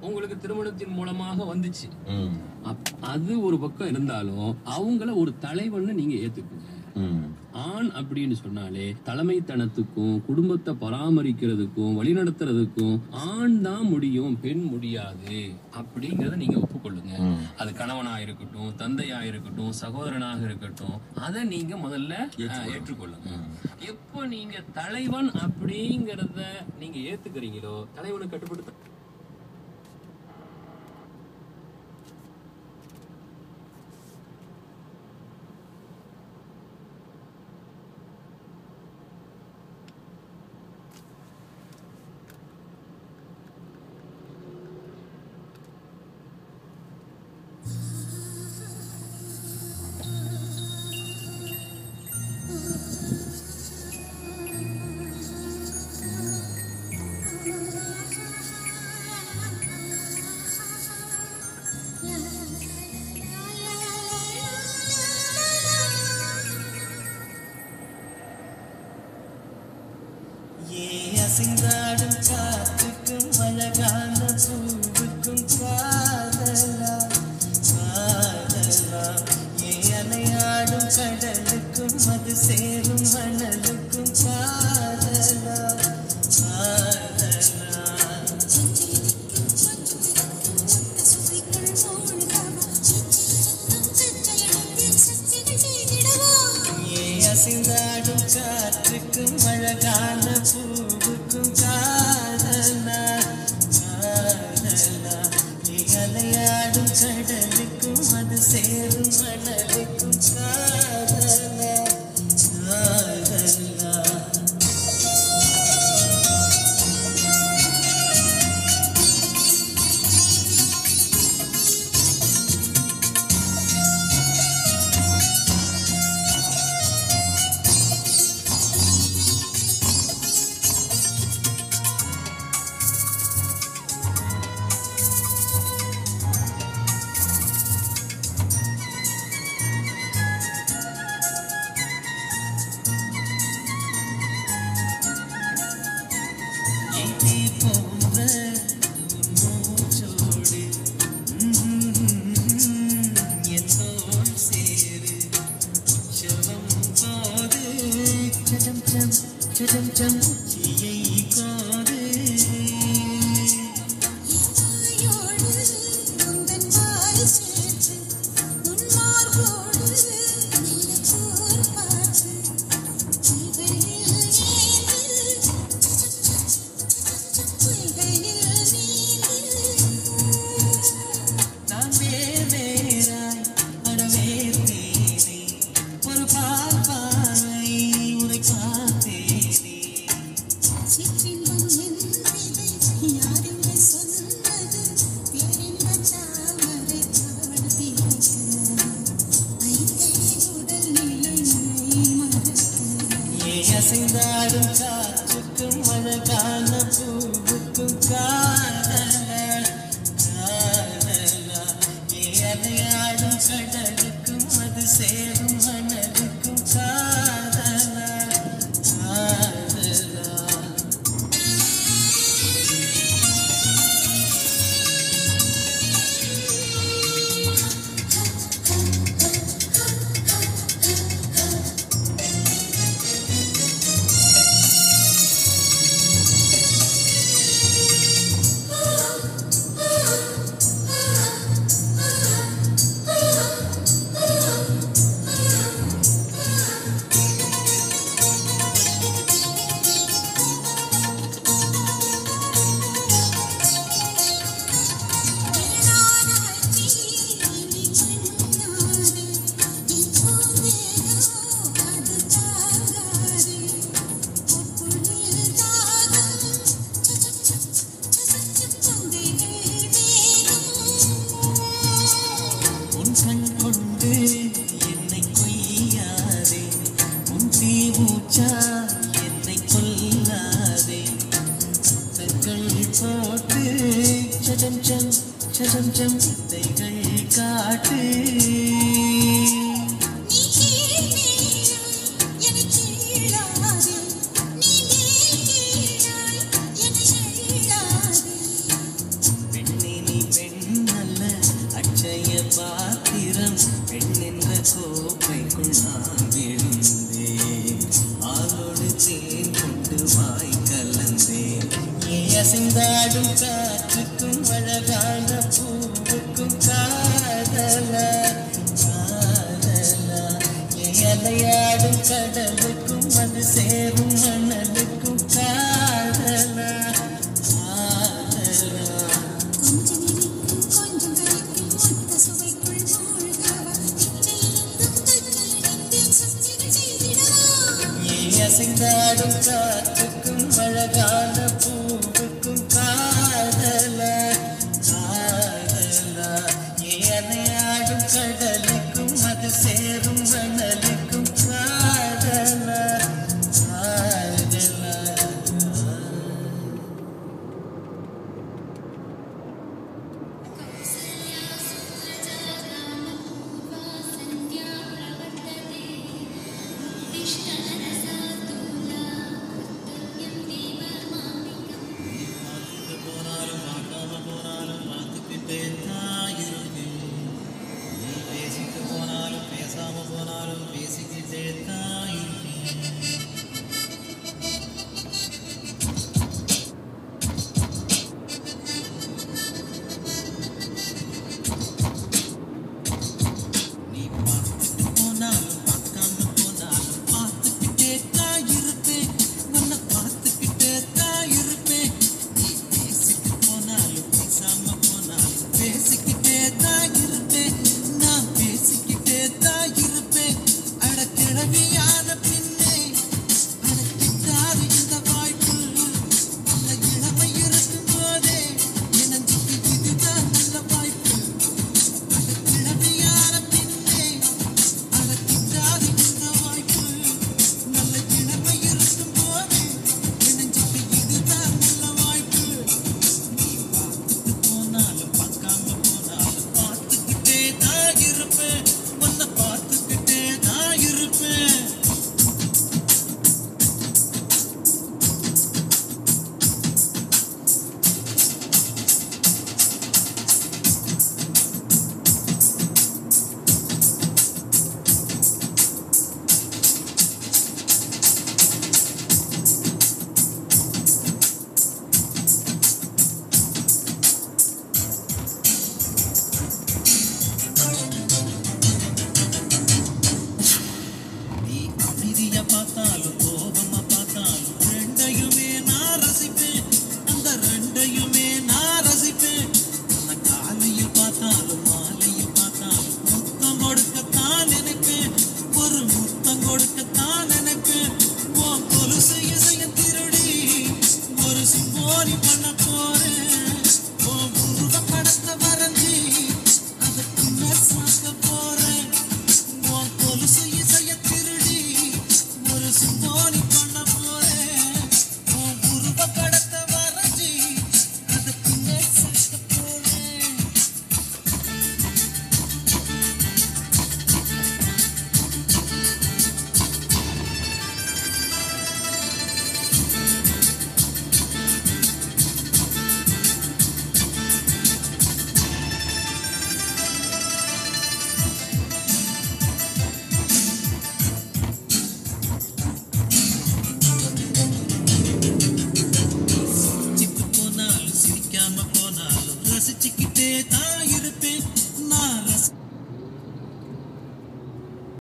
உங்களுக்கு திருமணத்தின் மூலமாக வந்துச்சு. அது ஒரு பக்கம் இருந்தாலும் அவங்கள ஒரு தலைவன்னு நீங்க ஏத்துக்குங்க. ஆண் அப்படின்னு சொன்னாலே தலைமைத்தனத்துக்கும் குடும்பத்தை பராமரிக்கிறதுக்கும் வழிநடத்துறதுக்கும் ஆண் தான் முடியும், பெண் முடியாது அப்படிங்கறத நீங்க ஒப்புக்கொள்ளுங்க. அது கணவனா இருக்கட்டும், தந்தையா இருக்கட்டும், சகோதரனாக இருக்கட்டும், அதை நீங்க முதல்ல ஏற்றுக்கொள்ளுங்க. எப்போ நீங்க தலைவன் அப்படிங்கறத நீங்க ஏத்துக்கிறீங்களோ தலைவனை கட்டுப்படுத்த அசைந்தாடும் காற்றுக்கும் அழகான பூவுக்கும் காதலா காதலா, அலையாடும் கடலுக்கும் அது சேரும் மணலுக்கும் காதலா காதலா. அசைந்தாடும் காற்றுக்கும் அழகான பூவுக்கும் காதலா காதலா, அலையாடும் கடலுக்கும் அது சேரும் மணலுக்கும் காதலா காதலா. அசைந்தாடும் காற்றுக்கும் அழகான பூவுக்கும் காதலா காதலா, அலையாடும் கடலுக்கும் அது சேரும் மணலுக்கும் காதலா காதலா. என்னை கொல்லாதே தங்கள் போட்டு சஜம் சம் சஜம் சம் வித்தைகள் காட்டு. பெண் அல்ல அட்சய பாத்திரம் பெண் என்ற கோப்பைக்குள் நான் விழுந்தேன் ஆளோடு தேன் கொண்டு வாய் கலந்தேன் அசைந்தாடும் காற்றுக்கும் அழகான பூவுக்கும் காதலா காதலா அலையாடும் கடலுக்கும் அது சேரும் மணலுக்கும் காதலா அசைந்தாடும் காற்றுக்கும் அழகான பூவுக்கும் காதலா காதலா அலையாடும் கடலுக்கும் அது சேரும் மணலுக்கும் காதலா காதலா. ரசிச்சுக்கிட்டே தான் இருப்பேன்